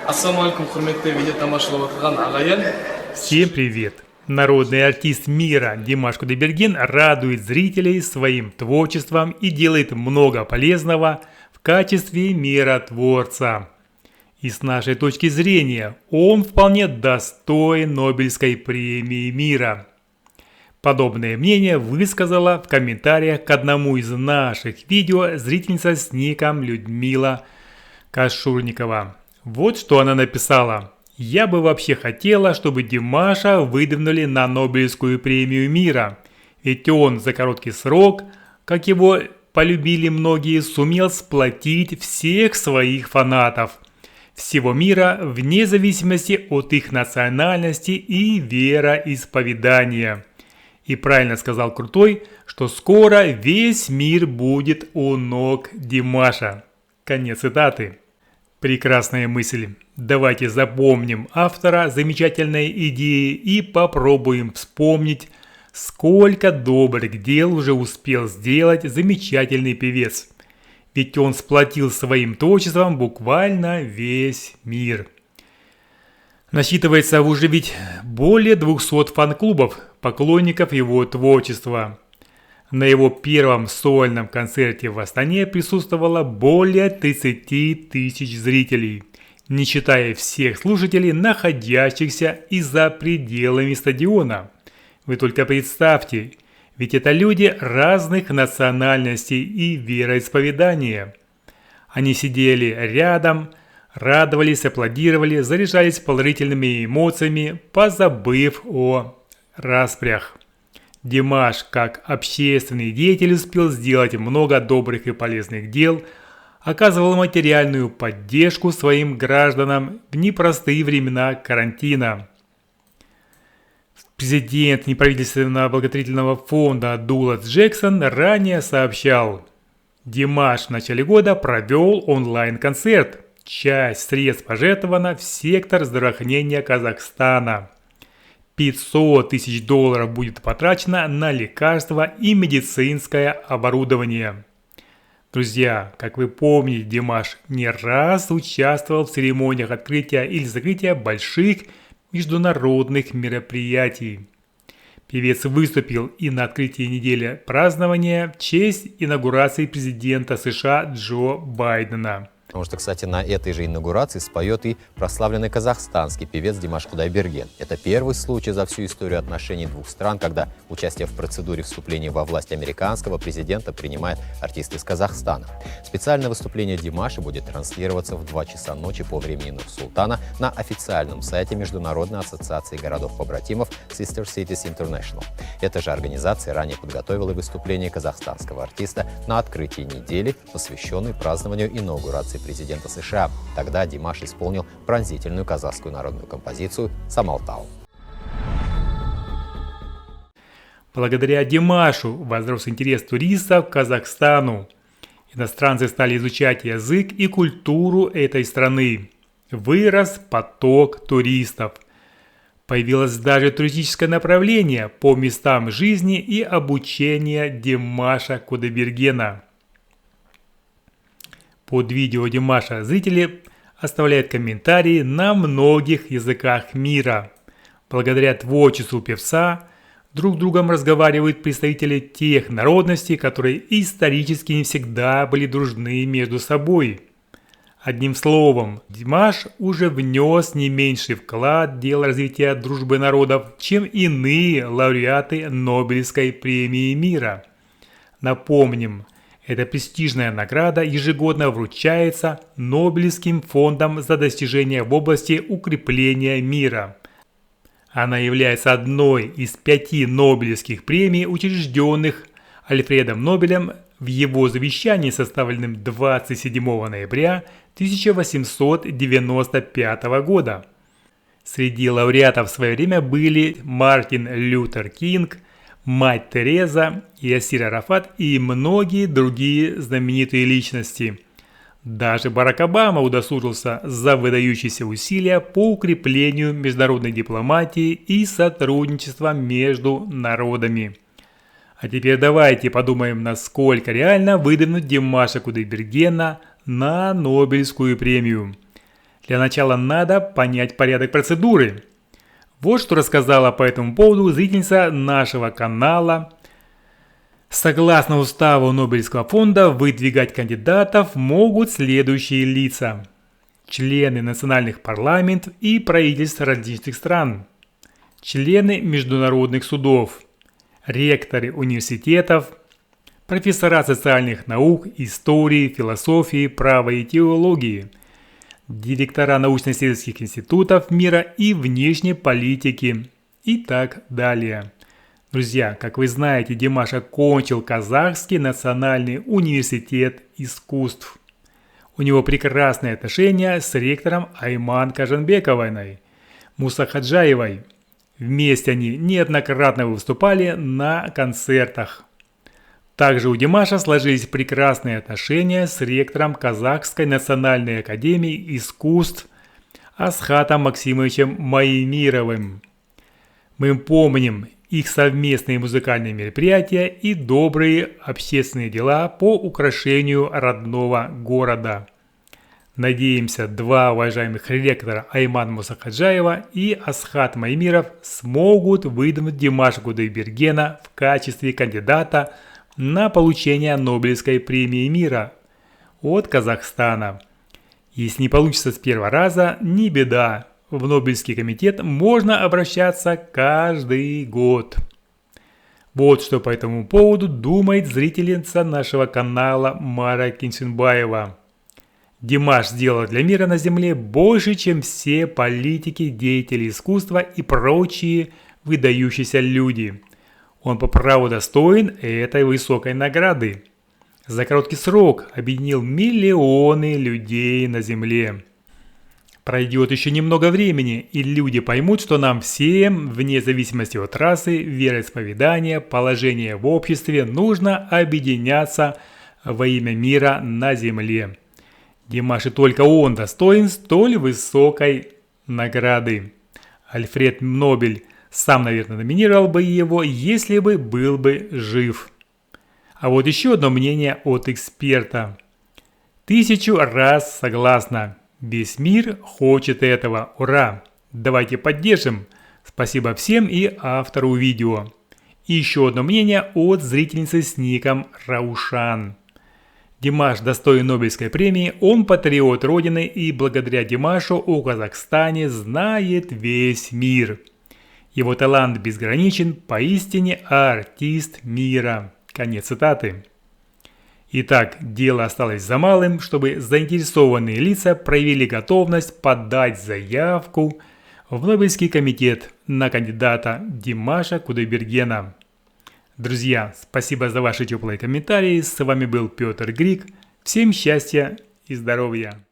Ассаламу алейкум, құрметті видео тамашалап отырған ағайын. Всем привет! Народный артист мира Димаш Кудайберген радует зрителей своим творчеством и делает много полезного в качестве миротворца. И с нашей точки зрения он вполне достоин Нобелевской премии мира. Подобное мнение высказала в комментариях к одному из наших видео зрительница с ником Людмила Кашурникова. Вот что она написала. «Я бы вообще хотела, чтобы Димаша выдвинули на Нобелевскую премию мира. Ведь он за короткий срок, как его полюбили многие, сумел сплотить всех своих фанатов всего мира вне зависимости от их национальности и вероисповедания. И правильно сказал Крутой, что скоро весь мир будет у ног Димаша». Конец цитаты. Прекрасная мысль. Давайте запомним автора замечательной идеи и попробуем вспомнить, сколько добрых дел уже успел сделать замечательный певец. Ведь он сплотил своим творчеством буквально весь мир. Насчитывается уже ведь более 200 фан-клубов поклонников его творчества. На его первом сольном концерте в Астане присутствовало более 30 тысяч зрителей, не считая всех слушателей, находящихся и за пределами стадиона. Вы только представьте, ведь это люди разных национальностей и вероисповедания. Они сидели рядом, радовались, аплодировали, заряжались положительными эмоциями, позабыв о распрях. Димаш, как общественный деятель, успел сделать много добрых и полезных дел, оказывал материальную поддержку своим гражданам в непростые времена карантина. Президент неправительственного благотворительного фонда Дулат Джексон ранее сообщал: Димаш в начале года провел онлайн-концерт. Часть средств пожертвована в сектор здравоохранения Казахстана. $500 тысяч будет потрачено на лекарства и медицинское оборудование. Друзья, как вы помните, Димаш не раз участвовал в церемониях открытия или закрытия больших международных мероприятий. Певец выступил и на открытии недели празднования в честь инаугурации президента США Джо Байдена. Потому что, кстати, на этой же инаугурации споет и прославленный казахстанский певец Димаш Кудайберген. Это первый случай за всю историю отношений двух стран, когда участие в процедуре вступления во власть американского президента принимает артист из Казахстана. Специальное выступление Димаша будет транслироваться в 2 часа ночи по времени Нур-Султана на официальном сайте Международной ассоциации городов-побратимов Sister Cities International. Эта же организация ранее подготовила выступление казахстанского артиста на открытии недели, посвященной празднованию инаугурации президента США. Тогда Димаш исполнил пронзительную казахскую народную композицию «Самалтау». Благодаря Димашу возрос интерес туристов к Казахстану. Иностранцы стали изучать язык и культуру этой страны. Вырос поток туристов. Появилось даже туристическое направление по местам жизни и обучения Димаша Кудайбергена. Под видео Димаша зрители оставляют комментарии на многих языках мира. Благодаря творчеству певца друг с другом разговаривают представители тех народностей, которые исторически не всегда были дружны между собой. Одним словом, Димаш уже внес не меньший вклад в дело развития дружбы народов, чем иные лауреаты Нобелевской премии мира. Напомним, эта престижная награда ежегодно вручается Нобелевским фондом за достижения в области укрепления мира. Она является одной из 5 Нобелевских премий, учрежденных Альфредом Нобелем в его завещании, составленном 27 ноября 1895 года. Среди лауреатов в свое время были Мартин Лютер Кинг, мать Тереза, Ясир Арафат и многие другие знаменитые личности. Даже Барак Обама удосужился за выдающиеся усилия по укреплению международной дипломатии и сотрудничества между народами. А теперь давайте подумаем, насколько реально выдвинуть Димаша Кудайбергена на Нобелевскую премию. Для начала надо понять порядок процедуры. Вот что рассказала по этому поводу зрительница нашего канала. Согласно уставу Нобелевского фонда, выдвигать кандидатов могут следующие лица: члены национальных парламентов и правительств различных стран, члены международных судов, ректоры университетов, профессора социальных наук, истории, философии, права и теологии, директора научно-исследовательских институтов мира и внешней политики и так далее. Друзья, как вы знаете, Димаш окончил Казахский национальный университет искусств. У него прекрасные отношения с ректором Айман Кажанбековой, Мусахаджаевой. Вместе они неоднократно выступали на концертах. Также у Димаша сложились прекрасные отношения с ректором Казахской национальной академии искусств Асхатом Максимовичем Маемировым. Мы помним их совместные музыкальные мероприятия и добрые общественные дела по украшению родного города. Надеемся, два уважаемых ректора Айман Мусахаджаева и Асхат Маемиров смогут выдвинуть Димаша Кудайбергена в качестве кандидата на получение Нобелевской премии мира от Казахстана. Если не получится с первого раза, не беда. В Нобелевский комитет можно обращаться каждый год. Вот что по этому поводу думает зрительница нашего канала Мара Кинсенбаева. Димаш сделал для мира на земле больше, чем все политики, деятели искусства и прочие выдающиеся люди. Он по праву достоин этой высокой награды. За короткий срок объединил миллионы людей на земле. Пройдет еще немного времени, и люди поймут, что нам всем, вне зависимости от расы, вероисповедания, положения в обществе, нужно объединяться во имя мира на земле. Димаш и только он достоин столь высокой награды. Альфред Нобель сам, наверное, номинировал бы его, если бы был бы жив. А вот еще одно мнение от эксперта. 1000 раз согласна. Весь мир хочет этого. Ура! Давайте поддержим. Спасибо всем и автору видео. И еще одно мнение от зрительницы с ником Раушан. Димаш достоин Нобелевской премии, он патриот Родины, и благодаря Димашу о Казахстане знает весь мир. Его талант безграничен, поистине артист мира. Конец цитаты. Итак, дело осталось за малым, чтобы заинтересованные лица проявили готовность подать заявку в Нобелевский комитет на кандидата Димаша Кудайбергена. Друзья, спасибо за ваши теплые комментарии. С вами был Петр Грик. Всем счастья и здоровья!